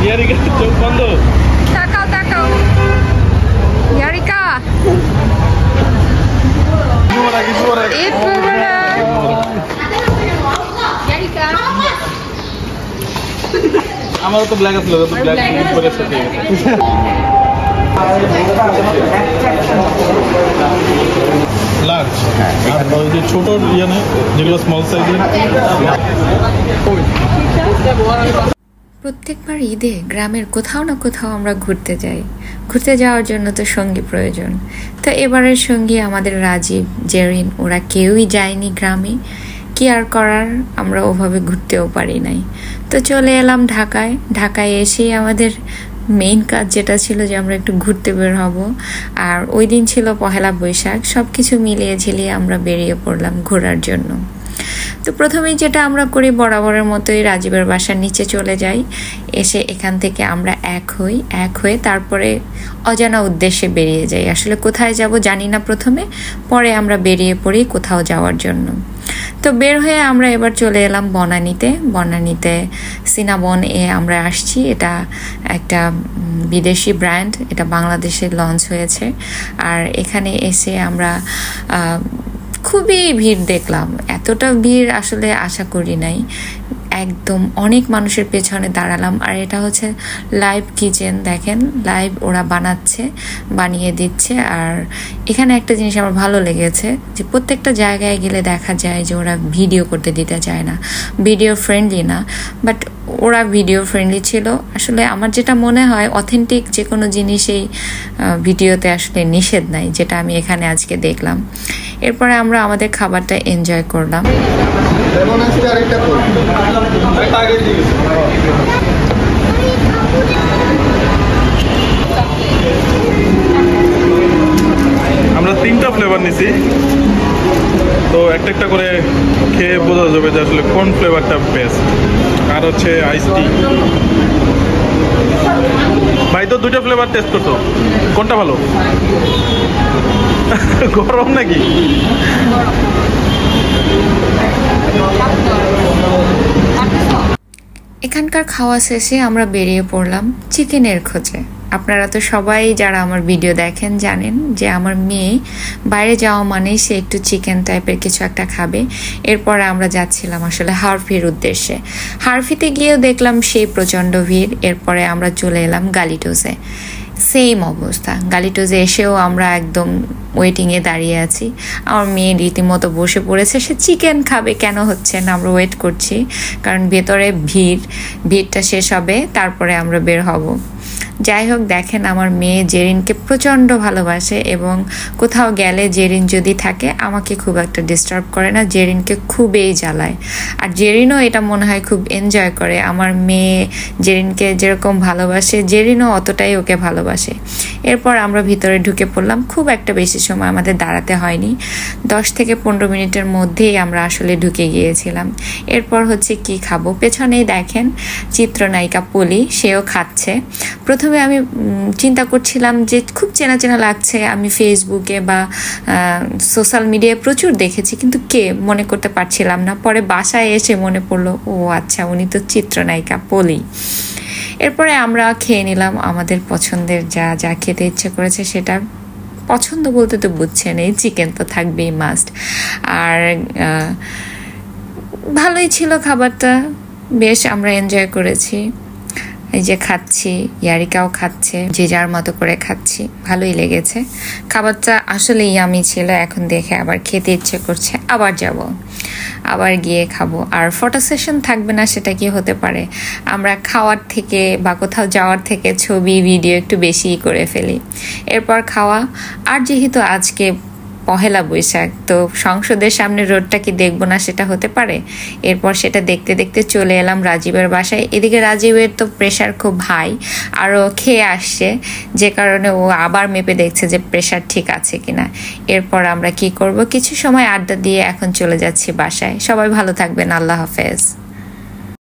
ইয়ারিকা চোখ বন্ধ। তাকাও তাকাও ইয়ারিকা। ঈদ মুবারক। ইয়ারিকা আমারও তো ব্ল্যাক আসলো, তো ব্ল্যাক পরে সেট হয়ে গেছে। লার্জ আর ওই যে ছোট ইয়ে না যেগুলো স্মল সাইজের। প্রত্যেকবার ঈদে গ্রামের কোথাও না কোথাও আমরা ঘুরতে যাই। ঘুরতে যাওয়ার জন্য তো সঙ্গী প্রয়োজন। তো এবারের সঙ্গী আমাদের রাজীব, জেরিন, ওরা কেউই যায়নি গ্রামে। কি আর করার, আমরা ওভাবে ঘুরতেও পারি নাই। তো চলে এলাম ঢাকায়। ঢাকায় এসেই আমাদের মেইন কাজ যেটা ছিল যে আমরা একটু ঘুরতে বের হব। আর ওই দিন ছিল পহেলা বৈশাখ। সব কিছু মিলিয়ে ঝিলিয়ে আমরা বেরিয়ে পড়লাম ঘোরার জন্য। তো প্রথমেই যেটা আমরা করি বরাবরের মতোই রাজীবের বাসার নিচে চলে যাই। এসে এখান থেকে আমরা এক হয়ে তারপরে অজানা উদ্দেশ্যে বেরিয়ে যাই। আসলে কোথায় যাব জানি না প্রথমে, পরে আমরা বেরিয়ে পড়ি কোথাও যাওয়ার জন্য। তো বের হয়ে আমরা এবার চলে এলাম বনানীতে সিনাবন এ আমরা আসছি। এটা একটা বিদেশি ব্র্যান্ড, এটা বাংলাদেশে লঞ্চ হয়েছে। আর এখানে এসে আমরা খুবই ভিড় দেখলাম। এতটা ভিড় আসলে আশা করি নাই। একদম অনেক মানুষের পেছনে দাঁড়ালাম। আর এটা হচ্ছে লাইভ কিচেন, দেখেন লাইভ ওরা বানিয়ে দিচ্ছে। আর এখানে একটা জিনিস আমার ভালো লেগেছে যে প্রত্যেকটা জায়গায় গেলে দেখা যায় যে ওরা ভিডিও করতে দিতে চায় না, ভিডিও ফ্রেন্ডলি না। বাট ওরা ভিডিও ফ্রেন্ডলি ছিল। আসলে আমার যেটা মনে হয় অথেন্টিক যে কোনো জিনিসেই ভিডিওতে আসলে নিষেধ নাই, যেটা আমি এখানে আজকে দেখলাম। এরপরে আমরা আমাদের খাবারটা এনজয় করলাম। আমরা 3টা ফ্লেভার নিছি, তো একটা করে খেয়ে বোঝা যাবে যে আসলে কোন ফ্লেভারটা বেস্ট। আর হচ্ছে আইস টি। ভাই তো 2টা ফ্লেভার টেস্ট করতো, কোনটা ভালো? গরম নাকি? এখানকার খাওয়া শেষে আমরা বেরিয়ে পড়লাম চিকেনের খোঁজে। আপনারা তো সবাই যারা আমার ভিডিও দেখেন জানেন যে আমার মেয়ে বাইরে যাওয়া মানে সে একটু চিকেন টাইপের কিছু একটা খাবে। এরপর আমরা যাচ্ছিলাম আসলে হারফির উদ্দেশ্যে। হারফিতে গিয়েও দেখলাম সেই প্রচণ্ড ভিড়। এরপরে আমরা চলে এলাম গালিটোসে, সেম অবস্থা। গালিটোজে এসেও আমরা একদম ওয়েটিংয়ে দাঁড়িয়ে আছি। আমার মেয়ে রীতিমতো বসে পড়েছে, সে চিকেন খাবে, কেন হচ্ছে না, আমরা ওয়েট করছি। কারণ ভেতরে ভিড়টা শেষ হবে, তারপরে আমরা বের হব। যাই হোক, দেখেন আমার মেয়ে জেরিনকে প্রচণ্ড ভালোবাসে এবং কোথাও গেলে জেরিন যদি থাকে আমাকে খুব একটা ডিস্টার্ব করে না, জেরিনকে খুবই জ্বালায়। আর জেরিনও এটা মনে হয় খুব এনজয় করে। আমার মেয়ে জেরিনকে যেরকম ভালোবাসে জেরিনও অতটাই ওকে ভালোবাসে। এরপর আমরা ভিতরে ঢুকে পড়লাম। খুব একটা বেশি সময় আমাদের দাঁড়াতে হয়নি, 10 থেকে 15 মিনিটের মধ্যেই আমরা আসলে ঢুকে গিয়েছিলাম। এরপর হচ্ছে কি খাবো, পেছনেই দেখেন চিত্রনায়িকা পলি, সেও খাচ্ছে। প্রথমে আমি চিন্তা করছিলাম যে খুব চেনা চেনা লাগছে, আমি ফেসবুকে বা সোশ্যাল মিডিয়ায় প্রচুর দেখেছি, কিন্তু কে মনে করতে পারছিলাম না। পরে বাসায় এসে মনে পড়লো, ও আচ্ছা, উনি তো চিত্রনায়িকা পলি। এরপরে আমরা খেয়ে নিলাম আমাদের পছন্দের যা যা খেতে ইচ্ছে করেছে সেটা। পছন্দ বলতে তো বুঝছেন, এই চিকেন তো থাকবেই মাস্ট। আর ভালোই ছিল খাবারটা, বেশ আমরা এনজয় করেছি। এই যে খাচ্ছি, ইয়ারিকাও খাচ্ছে, যে যার মতো করে খাচ্ছি, ভালোই লেগেছে খাবারটা। আসলে ইয়ামি ছিল। এখন দেখে আবার খেতে ইচ্ছে করছে, আবার যাব, আবার গিয়ে খাবো। আর ফটো সেশন থাকবে না সেটা কি হতে পারে? আমরা খাওয়ার থেকে বা কোথাও যাওয়ার থেকে ছবি ভিডিও একটু বেশিই করে ফেলি। এরপর খাওয়া। আর যেহেতু আজকে পহেলা বৈশাখ, তো সংসদের সামনে রোডটা কি দেখবো না সেটা হতে পারে? এরপর সেটা দেখতে দেখতে চলে এলাম রাজীবের বাসায়। এদিকে রাজীবের তো প্রেশার খুব হাই, আরও খেয়ে আসছে, যে কারণে ও আবার মেপে দেখছে যে প্রেশার ঠিক আছে কিনা। এরপর আমরা কি করব, কিছু সময় আড্ডা দিয়ে এখন চলে যাচ্ছি বাসায়। সবাই ভালো থাকবেন, আল্লাহ হাফেজ।